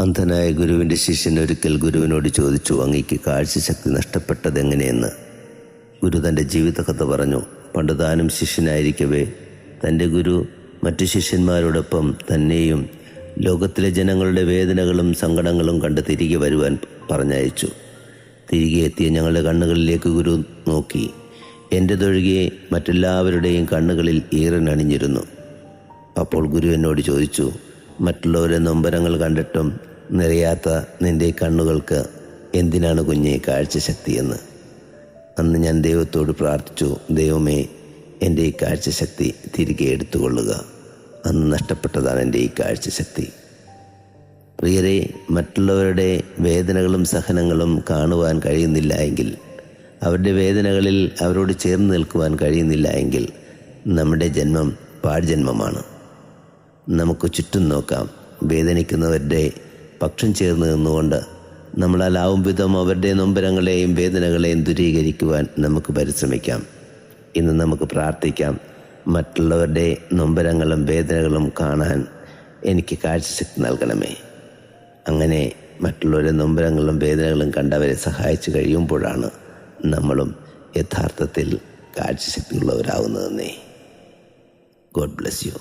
അന്ധനായ ഗുരുവിൻ്റെ ശിഷ്യൻ ഒരിക്കൽ ഗുരുവിനോട് ചോദിച്ചു, അങ്ങയ്ക്ക് കാഴ്ചശക്തി നഷ്ടപ്പെട്ടതെങ്ങനെയെന്ന്. ഗുരു തൻ്റെ ജീവിതകഥ പറഞ്ഞു. പണ്ട് താനും ശിഷ്യനായിരിക്കവേ തൻ്റെ ഗുരു മറ്റു ശിഷ്യന്മാരോടൊപ്പം തന്നെയും ലോകത്തിലെ ജനങ്ങളുടെ വേദനകളും സങ്കടങ്ങളും കണ്ട് തിരികെ വരുവാൻ പറഞ്ഞയച്ചു. തിരികെ എത്തിയ ഞങ്ങളുടെ കണ്ണുകളിലേക്ക് ഗുരു നോക്കി. എൻ്റെതൊഴികെ മറ്റെല്ലാവരുടെയും കണ്ണുകളിൽ ഈറനണിഞ്ഞിരുന്നു. അപ്പോൾ ഗുരു എന്നോട് ചോദിച്ചു, മറ്റുള്ളവരെ നൊമ്പരങ്ങൾ കണ്ടിട്ടും നിറയാത്ത നിൻ്റെ കണ്ണുകൾക്ക് എന്തിനാണ് കുഞ്ഞെ കാഴ്ചശക്തിയെന്ന്. അന്ന് ഞാൻ ദൈവത്തോട് പ്രാർത്ഥിച്ചു, ദൈവമേ, എൻ്റെ ഈ കാഴ്ചശക്തി തിരികെ എടുത്തുകൊള്ളുക. അന്ന് നഷ്ടപ്പെട്ടതാണ് എൻ്റെ ഈ കാഴ്ചശക്തി. പ്രിയരെ, മറ്റുള്ളവരുടെ വേദനകളും സഹനങ്ങളും കാണുവാൻ കഴിയുന്നില്ല എങ്കിൽ, അവരുടെ വേദനകളിൽ അവരോട് ചേർന്ന് നിൽക്കുവാൻ കഴിയുന്നില്ല എങ്കിൽ നമ്മുടെ ജന്മം പാഴ്ജന്മമാണ്. നമുക്ക് ചുറ്റും നോക്കാം. വേദനിക്കുന്നവരുടെ പക്ഷം ചേർന്ന് നിന്നുകൊണ്ട് നമ്മളാലാവും വിധം അവരുടെ നൊമ്പരങ്ങളെയും വേദനകളെയും ദൂരീകരിക്കുവാൻ നമുക്ക് പരിശ്രമിക്കാം. ഇന്ന് നമുക്ക് പ്രാർത്ഥിക്കാം, മറ്റുള്ളവരുടെ നൊമ്പരങ്ങളും വേദനകളും കാണാൻ എനിക്ക് കാഴ്ചശക്തി നൽകണമേ. അങ്ങനെ മറ്റുള്ളവരുടെ നൊമ്പരങ്ങളും വേദനകളും കണ്ടവരെ സഹായിച്ചു കഴിയുമ്പോഴാണ് നമ്മളും യഥാർത്ഥത്തിൽ കാഴ്ചശക്തിയുള്ളവരാകുന്നതെന്നേ. God bless you.